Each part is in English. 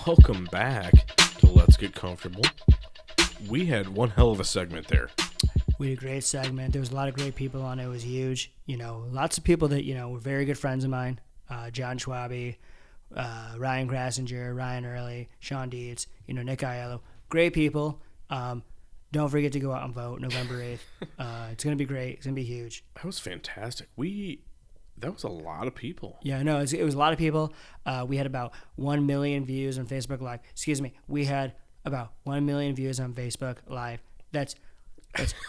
Welcome back to Let's Get Comfortable. We had one hell of a segment there. We had a great segment. There was a lot of great people on it. It was huge. Lots of people that, were very good friends of mine. John Schwabe, Ryan Grassinger, Ryan Early, Sean Dietz, Nick Aiello. Great people. Don't forget to go out and vote November 8th. It's going to be great. It's going to be huge. That was fantastic. That was a lot of people. Yeah, no, it was a lot of people. We had about 1 million views on Facebook Live. Excuse me. We had about 1 million views on Facebook Live. That's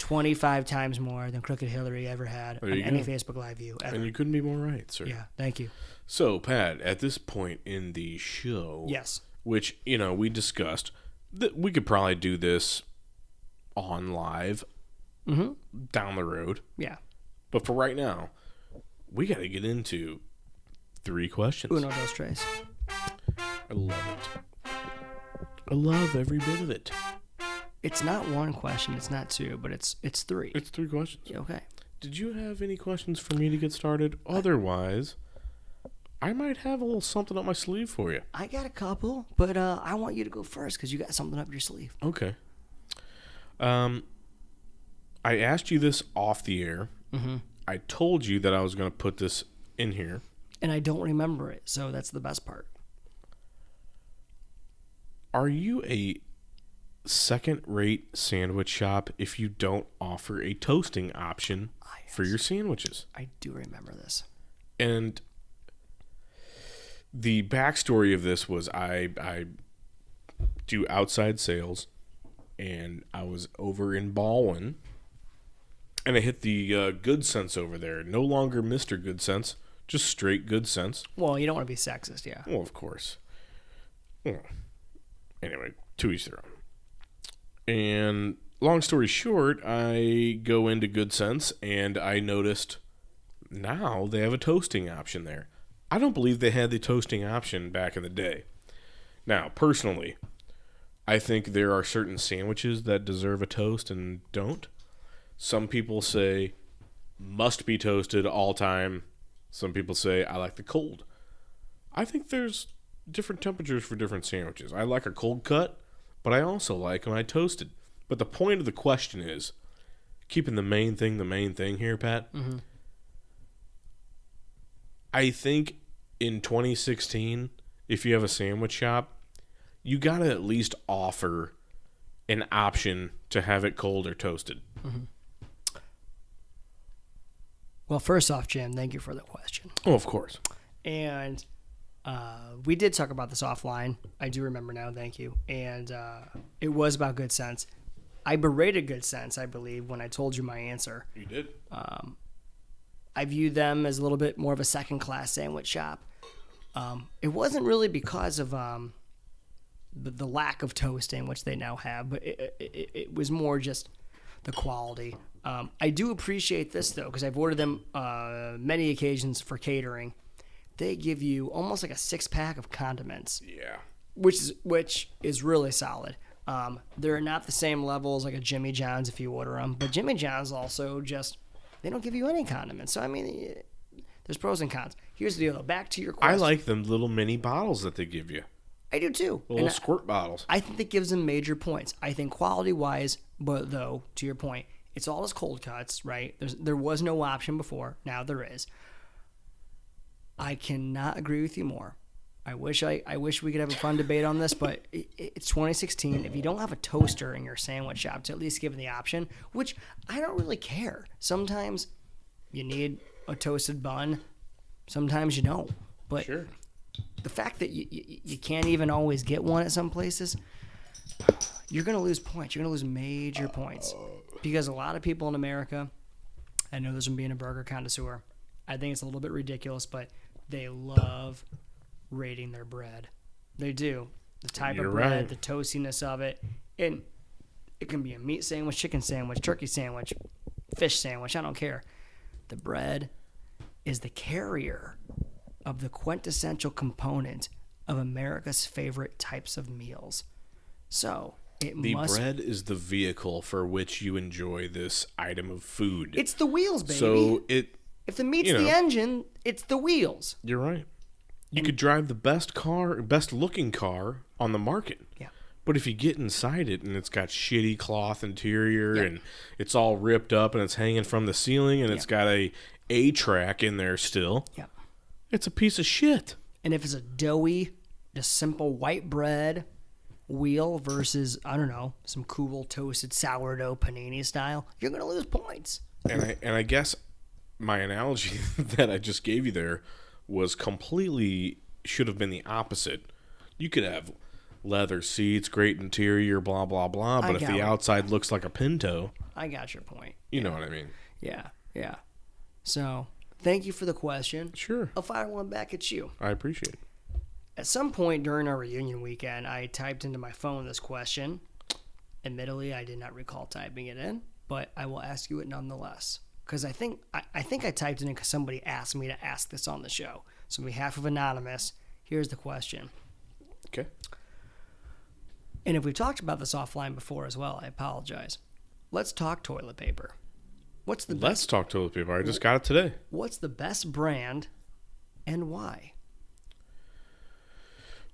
25 times more than Crooked Hillary ever had on any Facebook Live view ever. And you couldn't be more right, sir. Yeah, thank you. So, Pat, at this point in the show, yes, which, we discussed that we could probably do this on live down the road. Yeah. But for right now, we got to get into 3 questions. Uno, dos, tres. I love it. I love every bit of it. It's not 1 question, it's not 2, but it's 3. It's 3 questions. Yeah, okay. Did you have any questions for me to get started? Otherwise, I might have a little something up my sleeve for you. I got a couple, but I want you to go first because you got something up your sleeve. Okay. I asked you this off the air. Mm-hmm. I told you that I was going to put this in here. And I don't remember it, so that's the best part. Are you a second-rate sandwich shop if you don't offer a toasting option for your sandwiches? I do remember this. And the backstory of this was I do outside sales, and I was over in Baldwin, and I hit the Good Sense over there. No longer Mr. Good Sense, just straight Good Sense. Well, you don't want to be sexist, yeah. Well, of course. Well, anyway, to each their own. And long story short, I go into Good Sense, and I noticed now they have a toasting option there. I don't believe they had the toasting option back in the day. Now, personally, I think there are certain sandwiches that deserve a toast and don't. Some people say must be toasted all time. Some people say I like the cold. I think there's different temperatures for different sandwiches. I like a cold cut, but I also like when I toasted. But the point of the question is keeping the main thing here, Pat. Mm-hmm. I think in 2016, if you have a sandwich shop, you got to at least offer an option to have it cold or toasted. Mm-hmm. Well, first off, Jim, thank you for the question. Oh, of course. And we did talk about this offline. I do remember now, thank you. And it was about Good Sense. I berated Good Sense, I believe, when I told you my answer. You did? I viewed them as a little bit more of a second-class sandwich shop. It wasn't really because of the lack of toasting, which they now have, but it was more just the quality. I do appreciate this, though, because I've ordered them many occasions for catering. They give you almost like a 6-pack of condiments. Yeah. Which is really solid. They're not the same level as like a Jimmy John's if you order them, but Jimmy John's also just, they don't give you any condiments. So, I mean, there's pros and cons. Here's the deal, though. Back to your question. I like them little mini bottles that they give you. I do, too. Little squirt bottles. I think that gives them major points. I think quality-wise, but though, to your point, it's all as cold cuts, right? There was no option before. Now there is. I cannot agree with you more. I wish we could have a fun debate on this, but it's 2016. If you don't have a toaster in your sandwich shop to at least give them the option, which I don't really care. Sometimes you need a toasted bun. Sometimes you don't. But sure. The fact that you can't even always get one at some places, you're going to lose points. You're going to lose major points. Because a lot of people in America, I know this from being a burger connoisseur, I think it's a little bit ridiculous, but they love rating their bread. They do. The type of bread, right. The toastiness of it. And it can be a meat sandwich, chicken sandwich, turkey sandwich, fish sandwich, I don't care. The bread is the carrier of the quintessential component of America's favorite types of meals. So the bread is the vehicle for which you enjoy this item of food. It's the wheels, baby. So if the meat's the engine, it's the wheels. You're right. You could drive the best looking car on the market. Yeah. But if you get inside it and it's got shitty cloth interior Yeah. and it's all ripped up and it's hanging from the ceiling and it's got a track in there still, Yeah. it's a piece of shit. And if it's a doughy, just simple white bread wheel versus, I don't know, some cool toasted sourdough panini style, you're going to lose points. And I guess my analogy that I just gave you there was completely should have been the opposite. You could have leather seats, great interior, blah, blah, blah, but if the outside looks like a Pinto, I got your point. you know what I mean. Yeah, yeah. So, thank you for the question. Sure. I'll fire one back at you. I appreciate it. At some point during our reunion weekend, I typed into my phone this question. Admittedly, I did not recall typing it in, but I will ask you it nonetheless. Because I think I typed it in because somebody asked me to ask this on the show. So on behalf of Anonymous, here's the question. Okay. And if we've talked about this offline before as well, I apologize. Let's talk toilet paper. Let's talk toilet paper. I just got it today. What's the best brand and why?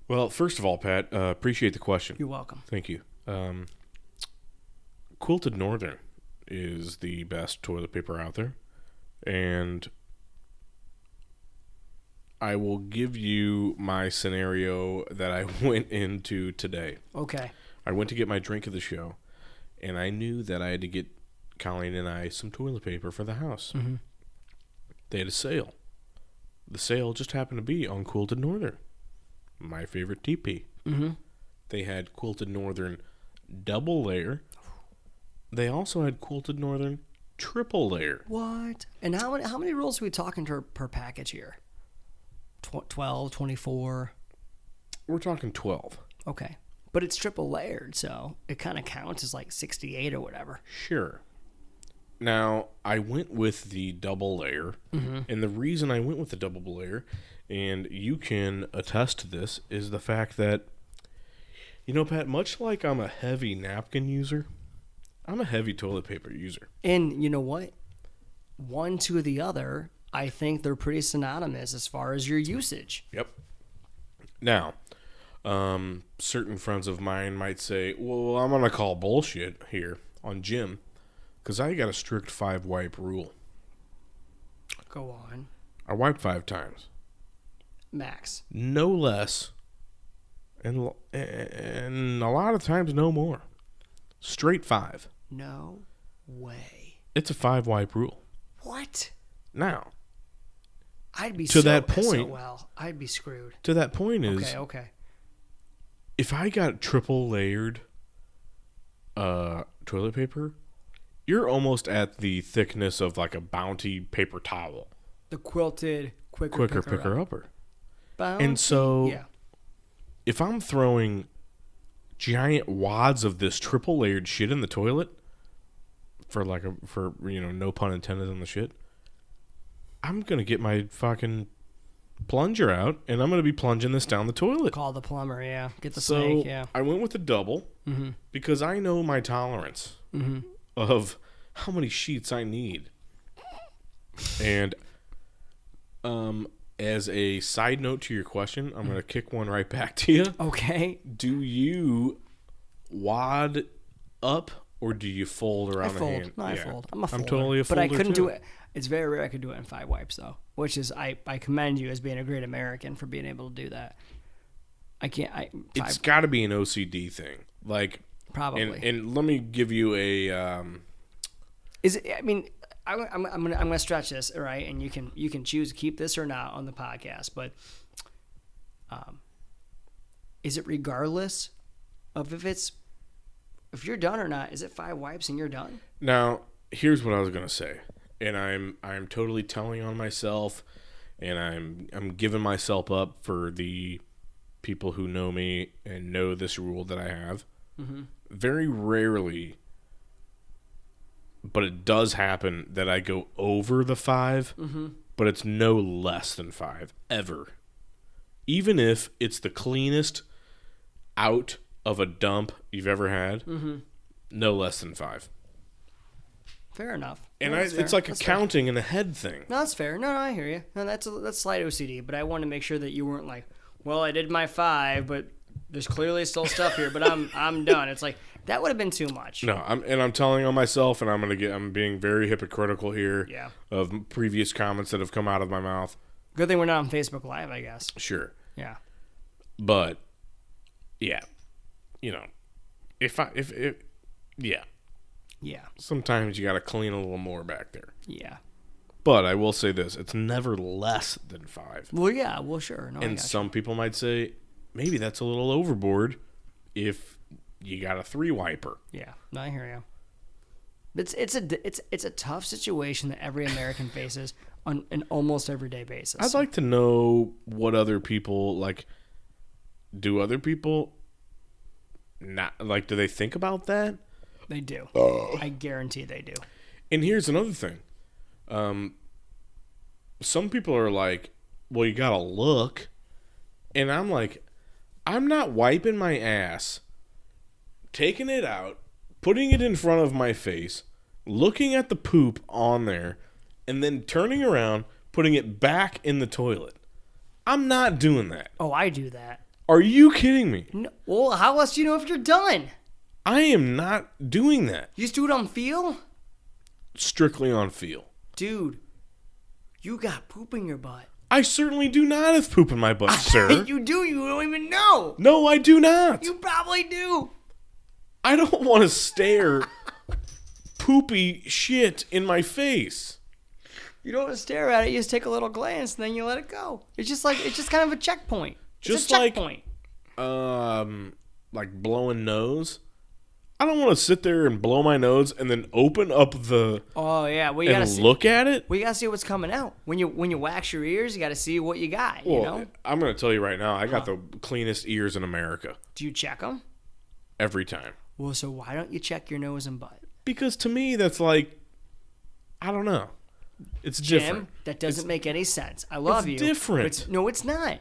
Well, first of all, Pat, appreciate the question. You're welcome. Thank you. Quilted Northern is the best toilet paper out there. And I will give you my scenario that I went into today. Okay. I went to get my drink of the show, and I knew that I had to get Colleen and I some toilet paper for the house. Mm-hmm. They had a sale. The sale just happened to be on Quilted Northern, my favorite TP. Mm-hmm. They had Quilted Northern double layer. They also had Quilted Northern triple layer. What? And how many rolls are we talking per package here? 12, 24? We're talking 12. Okay. But it's triple layered, so it kind of counts as like 68 or whatever. Sure. Now, I went with the double layer, and the reason I went with the double layer, and you can attest to this, is the fact that, you know, Pat, much like I'm a heavy napkin user, I'm a heavy toilet paper user. And you know what? One to the other, I think they're pretty synonymous as far as your usage. Yep. Now, certain friends of mine might say, well, I'm going to call bullshit here on Jim, because I got a strict 5-wipe rule. Go on. I wipe 5 times. Max. No less. And a lot of times, no more. Straight 5. No way. It's a 5-wipe rule. What? Now, I'd be to that point, I'd be screwed. To that point is, okay. If I got triple layered toilet paper, you're almost at the thickness of like a Bounty paper towel. The quilted quicker picker upper. Bounty? And so, yeah. If I'm throwing giant wads of this triple layered shit in the toilet, for no pun intended on the shit, I'm gonna get my fucking plunger out and I'm gonna be plunging this down the toilet. Call the plumber, yeah. Get the snake, yeah. I went with the double because I know my tolerance of how many sheets I need. And as a side note to your question, I'm gonna kick one right back to you. Okay. Do you wad up or do you fold around the hand? No, I fold. I'm a folder. I'm totally a folder, but I couldn't too. do it. It's very rare I could do it in 5 wipes, though, which is I commend you as being a great American for being able to do that. I can't. It's got to be an OCD thing, like probably. And let me give you a. Is it? I mean, I'm gonna stretch this, all right, and you can choose to keep this or not on the podcast, but is it regardless of if you're done or not? Is it 5 wipes and you're done? Now, here's what I was gonna say, and I'm totally telling on myself, and I'm giving myself up for the people who know me and know this rule that I have. Mm-hmm. Very rarely, but it does happen that I go over the 5, but it's no less than 5 ever. Even if it's the cleanest out of a dump you've ever had, no less than 5. Fair enough. And No, that's it's fair. like a That's fair. counting and a head thing. No, that's fair. No, I hear you. No, that's slight OCD, but I want to make sure that you weren't like, well, I did my 5, but there's clearly still stuff here, but I'm done. It's like that would have been too much. No, I'm telling on myself, and I'm being very hypocritical here. Yeah. Of previous comments that have come out of my mouth. Good thing we're not on Facebook Live, I guess. Sure, Yeah. but yeah, if yeah, Yeah. sometimes you got to clean a little more back there. Yeah. But I will say this: it's never less than 5. Well, yeah. Well, sure. No, I And got some people might say maybe that's a little overboard if you got a 3 wiper. you. Yeah. No, I hear you. It's a tough situation that every American faces on an almost everyday basis. I'd like to know what other people like. Do other people not like? Do they think about that? They do. I guarantee they do. And here's another thing. Some people are like, "Well, you gotta look," and I'm like, "I'm not wiping my ass, taking it out, putting it in front of my face, looking at the poop on there, and then turning around, putting it back in the toilet. I'm not doing that. Oh, I do that. Are you kidding me? No, well, how else do you know if you're done? I am not doing that. You just do it on feel? Strictly on feel. Dude, you got poop in your butt. I certainly do not have poop in my butt, sir. You do, you don't even know. No, I do not. You probably do. I don't want to stare poopy shit in my face. You don't want to stare at it, you just take a little glance and then you let it go. It's just kind of a checkpoint. Just it's a checkpoint. Like blowing nose. I don't want to sit there and blow my nose and then open up the Oh yeah, well you gotta and see. look at it. We gotta see what's coming out. When you wax your ears, you gotta see what you got. Well, You know? I'm going to tell you right now, I got the cleanest ears in America Do you check them? every time. Well, so why don't you check your nose and butt? Because to me, that's like, I don't know. It's Jim, different. that doesn't make any sense. I love you. different. No, it's not.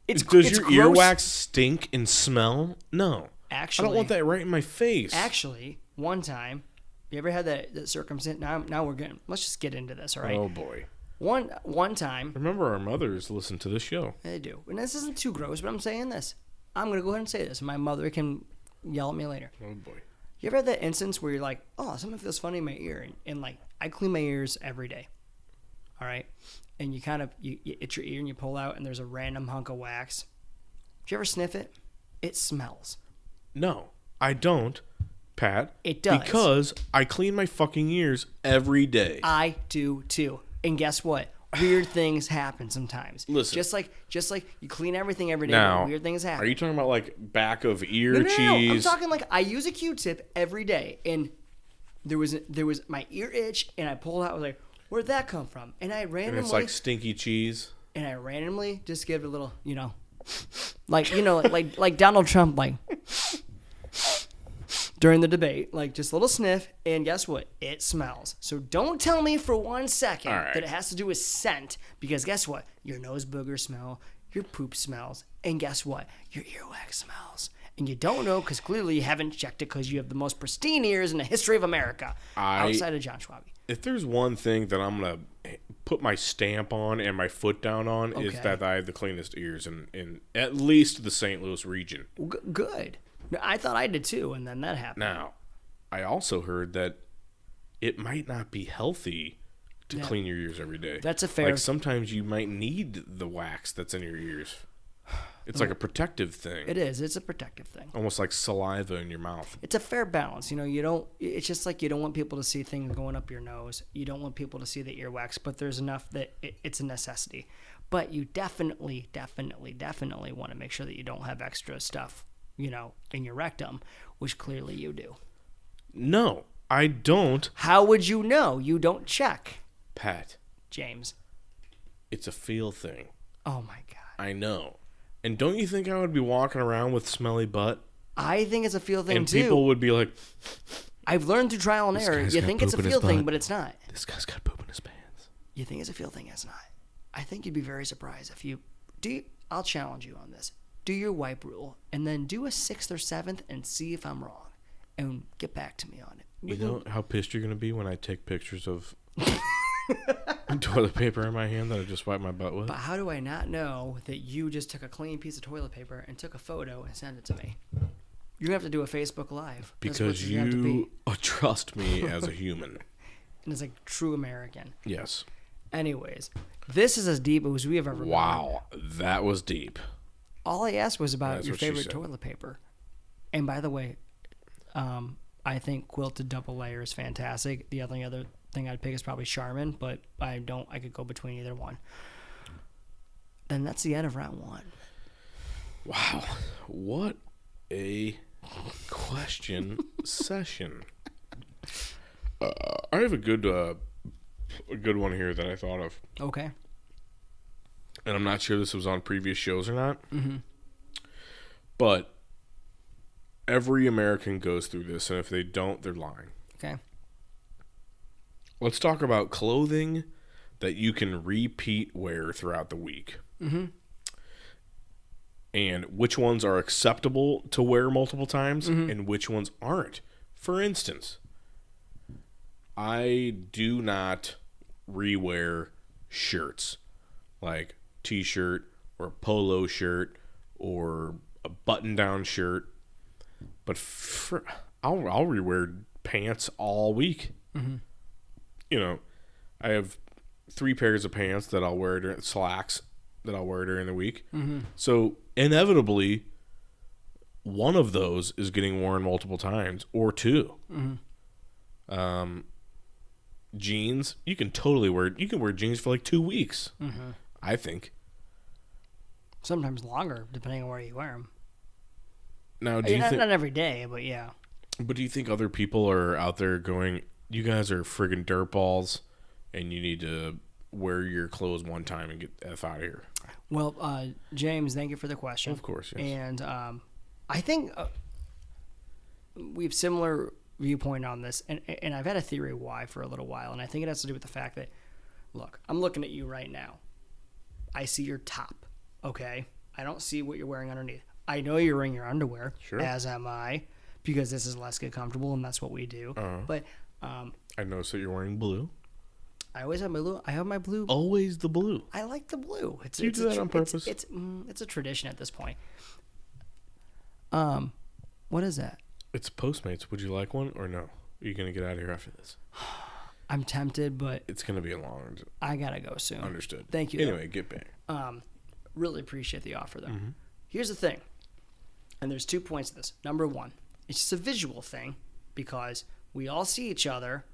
It's Does it's your gross. earwax stink and smell? No. Actually, I don't want that right in my face. Actually, one time, you ever had that circumstance? Now we're getting. Let's just get into this, all right? Oh, boy. One time, Remember, our mothers listen to this show. they do, and this isn't too gross, but I'm saying this. I'm gonna go ahead and say this, and my mother can yell at me later. Oh, boy. You ever had that instance where you're like, oh, something feels funny in my ear, and like I clean my ears every day, all right? And you kind of you itch your ear and you pull out, and there's a random hunk of wax. Did you ever sniff it? It smells. No, I don't, Pat. It does. Because I clean my fucking ears every day. I do too. And guess what? Weird things happen sometimes. Listen. Just like you clean everything every day, Now, but weird things happen. Are you talking about like back of ear No. I'm cheese? talking like I use a Q-tip every day, and there was my ear itch, and I pulled out. I was like, "Where'd that come from?" And I and randomly it's like stinky cheese. just give it a little, like Donald Trump, like during the debate, like just a little sniff, and guess what? It smells. So don't tell me for 1 second All right. that it has to do with scent, because guess what? Your nose boogers smell, your poop smells, and guess what? Your earwax smells. And you don't know because clearly you haven't checked it because you have the most pristine ears in the history of America, outside of John Schwab. If there's one thing that I'm gonna put my stamp on and my foot down on is Okay. that I have the cleanest ears in at least the St. Louis region. Good. I thought I did too, and then that happened. Now, I also heard that it might not be healthy to clean your ears every day. That's a fair- Like sometimes you might need the wax that's in your ears. It's like a protective thing, It is. It's a protective thing. almost like saliva in your mouth. It's a fair balance. You don't, it's just like you don't want people to see things going up your nose. You don't want people to see the earwax, but there's enough that it's a necessity. But you definitely want to make sure that you don't have extra stuff, in your rectum, which clearly you do. No, I don't, How would you know? You don't check, Pat. James. It's a feel thing. Oh my God. I know. And don't you think I would be walking around with smelly butt? I think it's a feel thing And too. people would be like, I've learned through trial and error. guy's You got think it's a poop in feel his thing, butt. but it's not. this guy's got poop in his pants. You think it's a feel thing, it's not. I think you'd be very surprised if you do. I'll challenge you on this. Do your wipe rule, and then do a 6th or 7th, and see if I'm wrong. and get back to me on it. You know how pissed you're going to be when I take pictures of toilet paper in my hand that I just wiped my butt with? But how do I not know that you just took a clean piece of toilet paper and took a photo and sent it to me? You're going to have to do a Facebook Live. Because you trust me as a human. And as a true American. Yes. Anyways, this is as deep as we have ever gone. Wow, that was deep. All I asked was about That's your what she favorite said. toilet paper. And by the way, I think quilted double layer is fantastic. The only other thing I'd pick is probably Charmin, but I could go between either one. Then that's the end of round one. Wow, what a question session. I have a good one here that I thought of, Okay. and I'm not sure this was on previous shows or not. Mm-hmm. But every American goes through this, and if they don't, they're lying. Okay. Let's talk about clothing that you can repeat wear throughout the week. Mm-hmm. And which ones are acceptable to wear multiple times and which ones aren't. For instance, I do not rewear shirts like t-shirt or a polo shirt or a button-down shirt. But I'll rewear pants all week. Mm-hmm. You know, I have 3 pairs of pants that I'll wear during slacks that I'll wear during the week. Mm-hmm. So inevitably, one of those is getting worn multiple times or 2. Mm-hmm. Jeans, you can wear jeans for like 2 weeks. Mm-hmm. I think. Sometimes longer, depending on where you wear them. Now, do you think? Not every day, but yeah. But do you think other people are out there going, "You guys are friggin' dirtballs, and you need to wear your clothes one time and get the F out of here"? Well, James, thank you for the question. Of course, yes. And I think we have similar viewpoint on this, and I've had a theory why for a little while, and I think it has to do with the fact that, look, I'm looking at you right now. I see your top, okay? I don't see what you're wearing underneath. I know you're wearing your underwear, Sure. as am I, because this is less get comfortable, and that's what we do. Uh-huh. But I noticed that you're wearing blue. I always have my blue. I have my blue. Always the blue. I like the blue. It's Do you do that on purpose? It's a tradition at this point. What is that? It's Postmates. Would you like one or no? Are you gonna get out of here after this? I'm tempted, but It's gonna be a long. I gotta go soon. Understood. Thank you. Anyway, get back. Really appreciate the offer, though. Mm-hmm. Here's the thing, and there's 2 points to this. Number one, it's just a visual thing because we all see each other,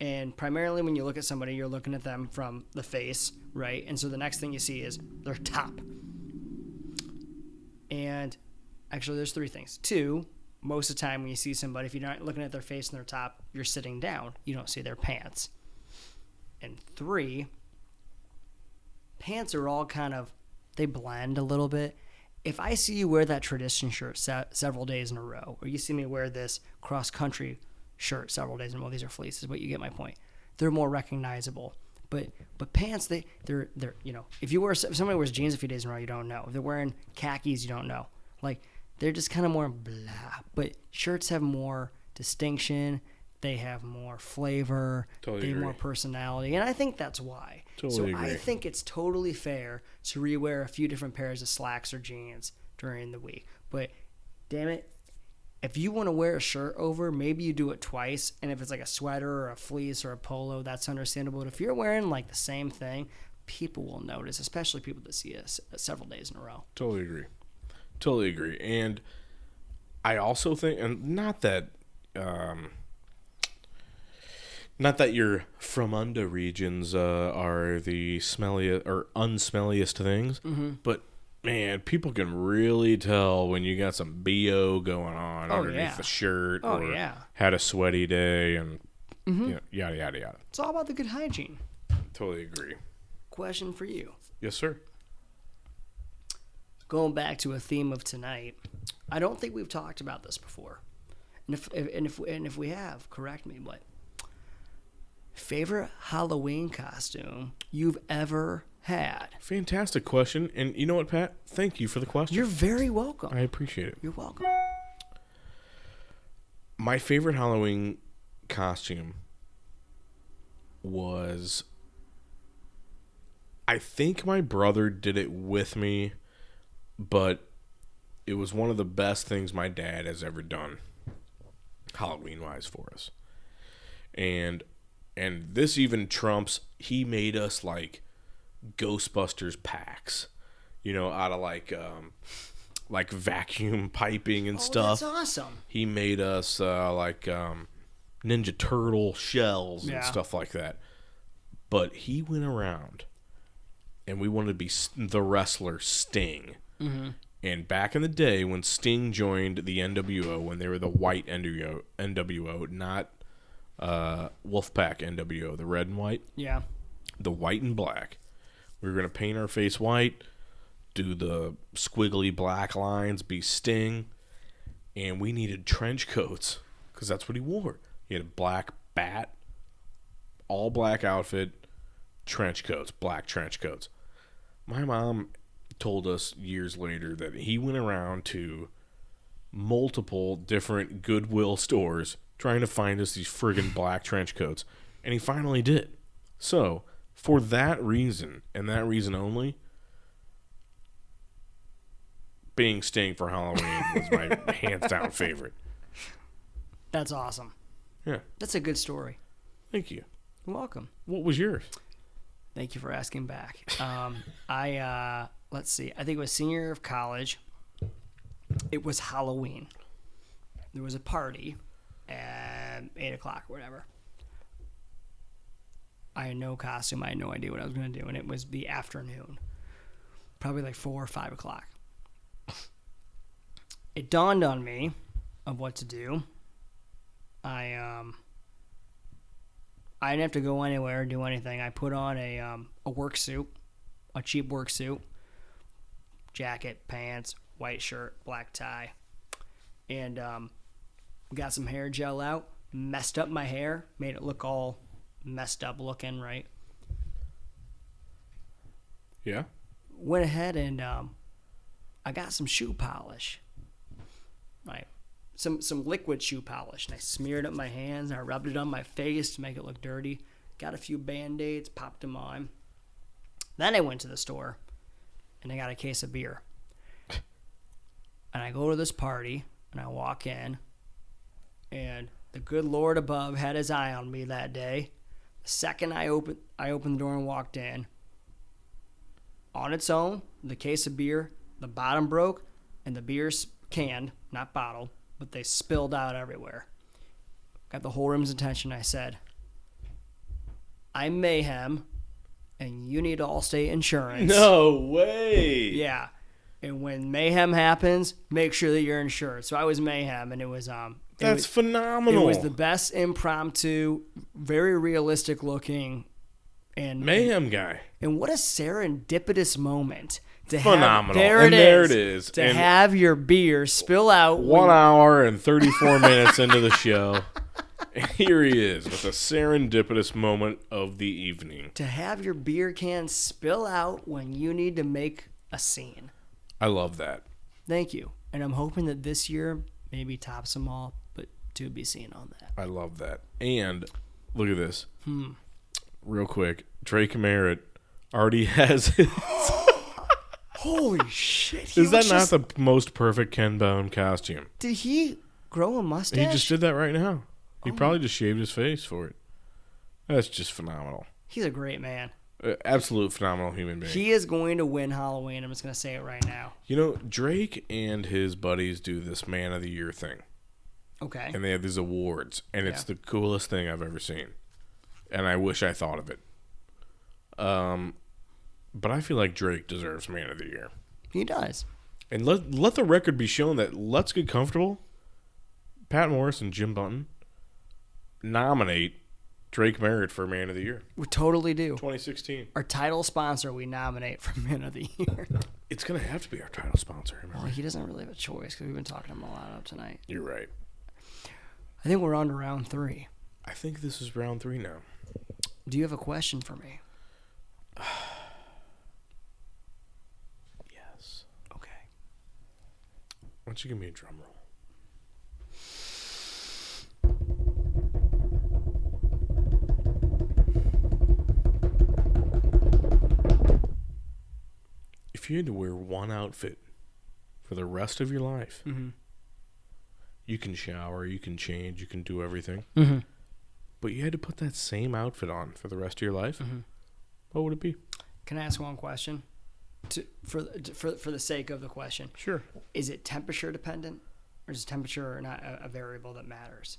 and primarily when you look at somebody, you're looking at them from the face, right? And so the next thing you see is their top. And actually, there's 3 things. 2, most of the time when you see somebody, if you're not looking at their face and their top, you're sitting down. You don't see their pants. And 3, pants are all kind of, they blend a little bit. If I see you wear that tradition shirt several days in a row, or you see me wear this cross-country shirt several days in a row, these are fleeces, but you get my point. They're more recognizable. But pants, they're you know, if somebody wears jeans a few days in a row, you don't know. If they're wearing khakis, you don't know. Like, they're just kind of more blah. But shirts have more distinction. They have more flavor. Totally they have agree. more personality. And I think that's why. Totally so agree. I think it's totally fair to rewear a few different pairs of slacks or jeans during the week. But damn it, if you want to wear a shirt over, maybe you do it twice. And if it's like a sweater or a fleece or a polo, that's understandable. But if you're wearing like the same thing, people will notice, especially people that see us several days in a row. Totally agree. And I also think, and not that your from under regions are the smelliest or unsmelliest things, but man, people can really tell when you got some BO going on underneath the shirt or had a sweaty day and you know, yada, yada, yada. It's all about the good hygiene. Totally agree. Question for you. Yes, sir. Going back to a theme of tonight, I don't think we've talked about this before. And if we have, correct me, but favorite Halloween costume you've ever had? Fantastic question. And you know what, Pat? Thank you for the question. You're very welcome. I appreciate it. You're welcome. My favorite Halloween costume was, I think my brother did it with me, but it was one of the best things my dad has ever done Halloween wise for us. And this even trumps, he made us like Ghostbusters packs, out of like vacuum piping and stuff. That's awesome. He made us Ninja Turtle shells and stuff like that. But he went around, and we wanted to be the wrestler Sting. Mm-hmm. And back in the day when Sting joined the NWO, when they were the white NWO, not Wolfpack NWO, the red and white. Yeah. The white and black. We were going to paint our face white, do the squiggly black lines, be Sting, and we needed trench coats because that's what he wore. He had a black bat, all black outfit, trench coats, black trench coats. My mom told us years later that he went around to multiple different Goodwill stores trying to find us these friggin' black trench coats, and he finally did. So, for that reason, and that reason only, being Sting for Halloween was my hands-down favorite. That's awesome. Yeah. That's a good story. Thank you. You're welcome. What was yours? Thank you for asking back. Let's see. I think it was senior year of college. It was Halloween. There was a party at 8 o'clock or whatever. I had no costume. I had no idea what I was going to do. And it was the afternoon. Probably like 4 or 5 o'clock. It dawned on me of what to do. I didn't have to go anywhere or do anything. I put on a work suit, a cheap work suit, jacket, pants, white shirt, black tie, and got some hair gel out, messed up my hair, made it look all messed up looking, right? Yeah? Went ahead and I got some shoe polish, right? Some liquid shoe polish, and I smeared it my hands, and I rubbed it on my face to make it look dirty. Got a few Band-Aids, popped them on. Then I went to the store, and I got a case of beer. And I go to this party, and I walk in, and the good Lord above had his eye on me that day. The second I opened the door and walked in, on its own, the case of beer, the bottom broke, and the beer's canned, not bottled, but they spilled out everywhere. Got the whole room's attention. I said, I'm Mayhem, and you need Allstate insurance. No way. Yeah. And when Mayhem happens, make sure that you're insured. So I was Mayhem, and it was That's phenomenal. It was the best impromptu, very realistic looking, and Mayhem guy. And what a serendipitous moment to Phenomenal. Have. There it is. To and have your beer spill out 1 hour and 34 minutes into the show. And here he is with a serendipitous moment of the evening. To have your beer can spill out when you need to make a scene. I love that. Thank you. And I'm hoping that this year maybe tops them all, but to be seen on that. I love that. And look at this. Real quick. Drake Merritt already has his... Holy shit. Is that not the most perfect Ken Bone costume? Did he grow a mustache? He just did that right now. He probably just shaved his face for it. That's just phenomenal. He's a great man. Absolute phenomenal human being. He is going to win Halloween. I'm just going to say it right now. You know, Drake and his buddies do this Man of the Year thing. Okay. And they have these awards. And it's the coolest thing I've ever seen. And I wish I thought of it. But I feel like Drake deserves Man of the Year. He does. And let the record be shown that Let's Get Comfortable, Pat Morris and Jim Button nominate Drake Merritt for Man of the Year. We totally do. 2016. Our title sponsor we nominate for Man of the Year. It's going to have to be our title sponsor. Well, he doesn't really have a choice because we've been talking him a lot up tonight. You're right. I think we're on to round 3. I think this is round 3 now. Do you have a question for me? Yes. Okay. Why don't you give me a drum roll? if you had to wear one outfit for the rest of your life, you can shower, you can change, you can do everything, but you had to put that same outfit on for the rest of your life, what would it be? Can I ask one question? For the sake of the question. Sure. Is it temperature dependent, or is temperature not a variable that matters?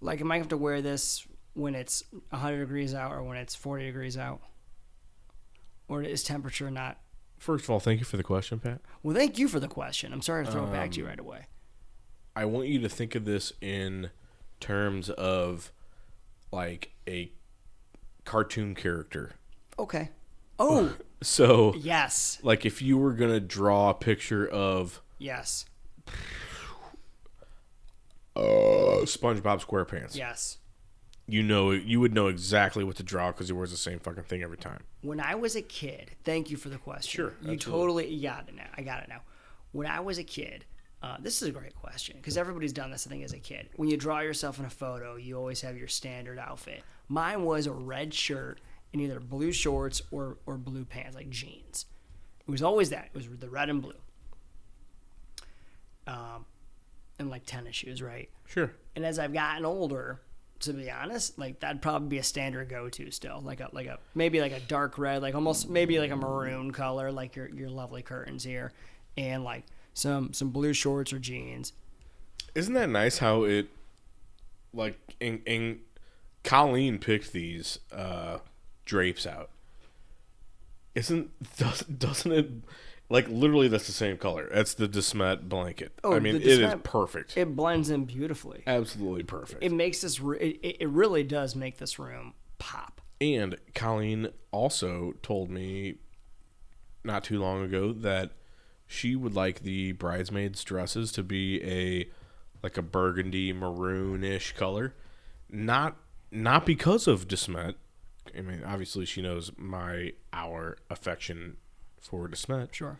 Like, am I have to wear this when it's 100 degrees out or when it's 40 degrees out? Or is temperature not? First of all, thank you for the question, Pat. Well, thank you for the question. I'm sorry to throw it back to you right away. I want you to think of this in terms of like a cartoon character. Okay. Oh, So, yes. like if you were going to draw a picture of Yes. SpongeBob SquarePants, Yes. you would know exactly what to draw because he wears the same fucking thing every time. When I was a kid, thank you for the question. Sure, You absolutely. totally got it now. I got it now. When I was a kid, this is a great question because everybody's done this, I think, as a kid. When you draw yourself in a photo, you always have your standard outfit. Mine was a red shirt and either blue shorts or blue pants, like jeans. It was always that. It was the red and blue. And like tennis shoes, right? Sure. And as I've gotten older, to be honest, like that'd probably be a standard go-to still, like a maybe like a dark red, like almost maybe like a maroon color, like your lovely curtains here, and like some blue shorts or jeans. Isn't that nice how it, like, in Colleen picked these drapes out. Doesn't it, like, literally that's the same color. That's the Desmet blanket. Oh, I mean, the it is Desmet- perfect. It blends in beautifully. Absolutely perfect. It makes this. It really does make this room pop. And Colleen also told me not too long ago that she would like the bridesmaids' dresses to be a burgundy maroonish color. Not because of Desmet. I mean, obviously she knows our affection for Desmet, Sure.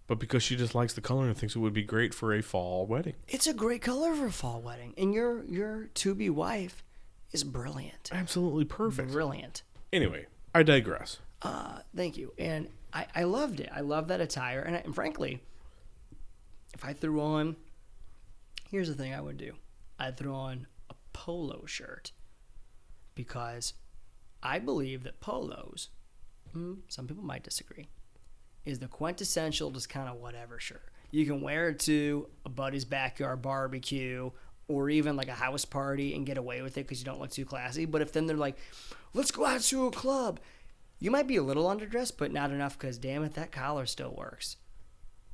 but because she just likes the color and thinks it would be great for a fall wedding. It's a great color for a fall wedding, and your to-be wife is brilliant. Absolutely perfect. Brilliant. Anyway, I digress. Thank you. And I loved it. I love that attire. And frankly, if I threw on, here's the thing I would do. I'd throw on a polo shirt because I believe that polos, some people might disagree, is the quintessential just kind of whatever shirt. You can wear it to a buddy's backyard barbecue or even like a house party and get away with it because you don't look too classy. But if then they're like, let's go out to a club, you might be a little underdressed, but not enough because, damn it, that collar still works.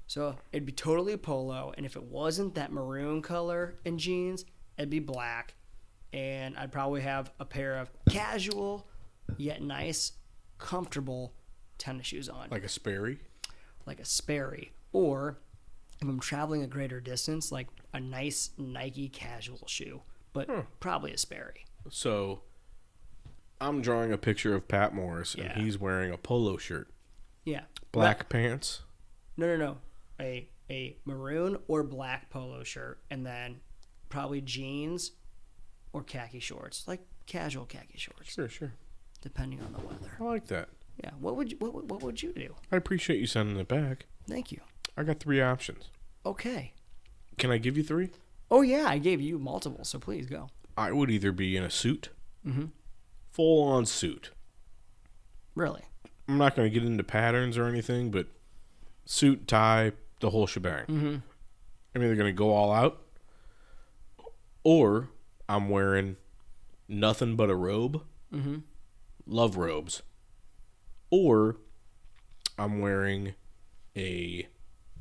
So it'd be totally a polo. And if it wasn't that maroon color in jeans, it'd be black. And I'd probably have a pair of casual yet nice, comfortable tennis shoes on. Like a Sperry? Like a Sperry. Or if I'm traveling a greater distance, like a nice Nike casual shoe. But probably a Sperry. So I'm drawing a picture of Pat Morris, Yeah. and he's wearing a polo shirt. Yeah. Black pants? No. A maroon or black polo shirt, and then probably jeans or khaki shorts, like casual khaki shorts, Sure. depending on the weather. I like that. Yeah. What would you do? I appreciate you sending it back. Thank you. I got 3 options. Okay. Can I give you 3? Oh yeah, I gave you multiple, so please go. I would either be in a suit, full-on suit. Really? I'm not going to get into patterns or anything, but suit, tie, the whole shebang. I'm either going to go all out, or I'm wearing nothing but a robe. Love robes. Or I'm wearing a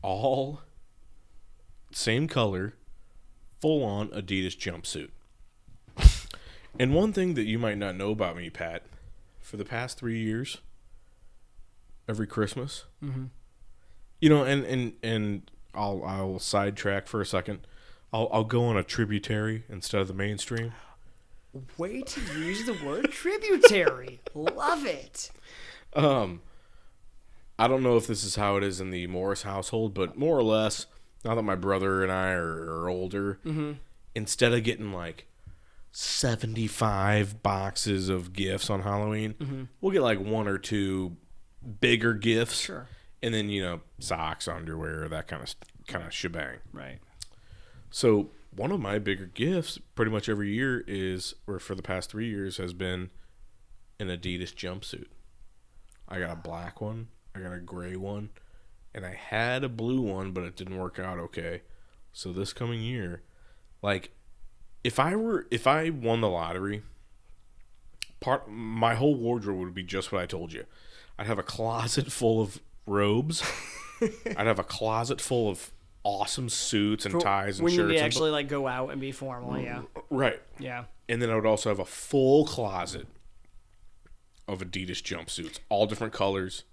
all same color, full-on Adidas jumpsuit. And one thing that you might not know about me, Pat, for the past 3 years, every Christmas, you know, and I'll sidetrack for a second. I'll go on a tributary instead of the mainstream. Way to use the word tributary. Love it. I don't know if this is how it is in the Morris household, but more or less, now that my brother and I are older, instead of getting like 75 boxes of gifts on Halloween, we'll get like 1 or 2 bigger gifts. Sure. and then socks, underwear, that kind of shebang. Right. So one of my bigger gifts, pretty much every year, or for the past 3 years, has been an Adidas jumpsuit. I got a black one, I got a gray one, and I had a blue one, but it didn't work out okay. So this coming year, like, if I won the lottery, my whole wardrobe would be just what I told you. I'd have a closet full of robes. I'd have a closet full of awesome suits and ties and when shirts. When you actually like go out and be formal, yeah. Right. Yeah. And then I would also have a full closet of Adidas jumpsuits, all different colors,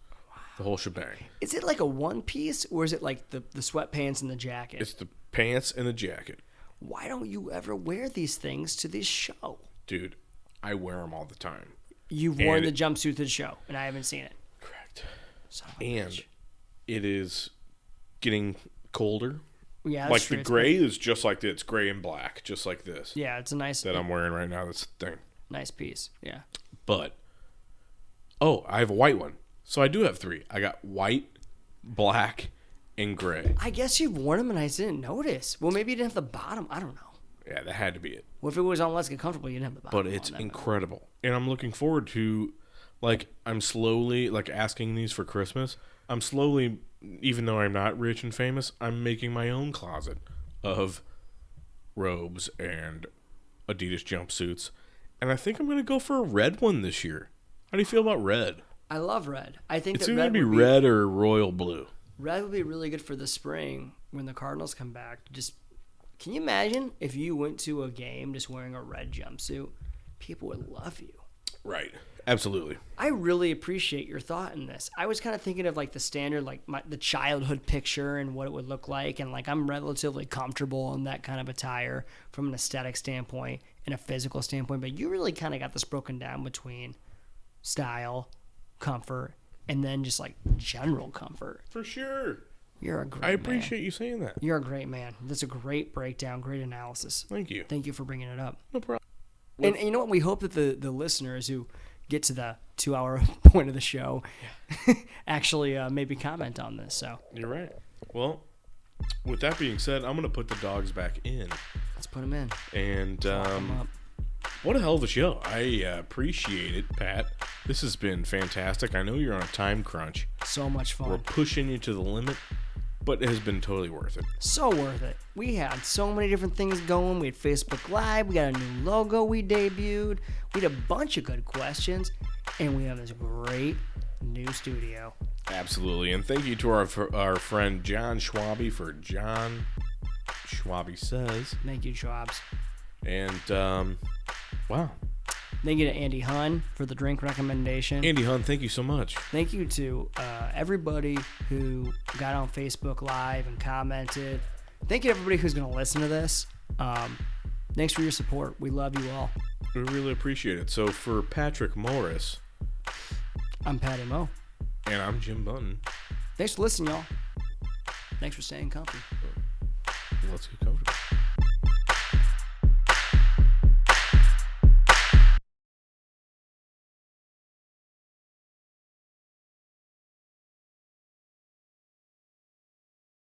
the whole shebang. Is it like a one piece, or is it like the sweatpants and the jacket? It's the pants and the jacket. Why don't you ever wear these things to this show? Dude, I wear them all the time. You've worn the jumpsuit to the show, and I haven't seen it. Correct. Son of a And bitch. it is getting colder. Yeah, that's like true. the gray is just like this. It's gray and black, just like this. Yeah, it's a nice that I'm wearing right now. That's the thing. nice piece. Yeah. But I have a white one. So I do have 3. I got white, black, and gray. I guess you've worn them and I didn't notice. Well, maybe you didn't have the bottom. I don't know. Yeah, that had to be it. Well, if it was on Let's Get Comfortable, you didn't have the bottom. But it's incredible. And I'm looking forward to, like, I'm slowly, like, asking these for Christmas. I'm slowly, even though I'm not rich and famous, I'm making my own closet of robes and Adidas jumpsuits. And I think I'm going to go for a red one this year. How do you feel about red? I love red. I think It's that either going red to be would red or royal blue. Red would be really good for the spring when the Cardinals come back. Just can you imagine if you went to a game just wearing a red jumpsuit? People would love you. Right. Absolutely. I really appreciate your thought in this. I was kind of thinking of like the standard, like the childhood picture and what it would look like, and like I'm relatively comfortable in that kind of attire from an aesthetic standpoint and a physical standpoint. But you really kind of got this broken down between style, comfort, and then just like general comfort. For sure. You're a great I man. appreciate you saying that. You're a great man. That's a great breakdown, great analysis. Thank you. Thank you for bringing it up. No problem. And you know what? We hope that the listeners who get to the 2-hour point of the show actually maybe comment on this. So You're right. Well, with that being said, I'm going to put the dogs back in. let's put them in. And Lock 'em up. what a hell of a show. I appreciate it, Pat. This has been fantastic. I know you're on a time crunch. So much We're fun. pushing you to the limit, but it has been totally worth it. So worth it. We had so many different things going. We had Facebook Live. We got a new logo we debuted. We had a bunch of good questions. And we have this great new studio. Absolutely. And thank you to our friend John Schwabe for John Schwabe Says. Thank you, Jobs. And, wow. Thank you to Andy Hunn for the drink recommendation. Andy Hunt, thank you so much. Thank you to everybody who got on Facebook Live and commented. Thank you to everybody who's going to listen to this. Thanks for your support. We love you all. We really appreciate it. So for Patrick Morris, I'm Patty Moe. and I'm Jim Button, Thanks for listening, y'all. Thanks for staying comfy. let's get comfortable.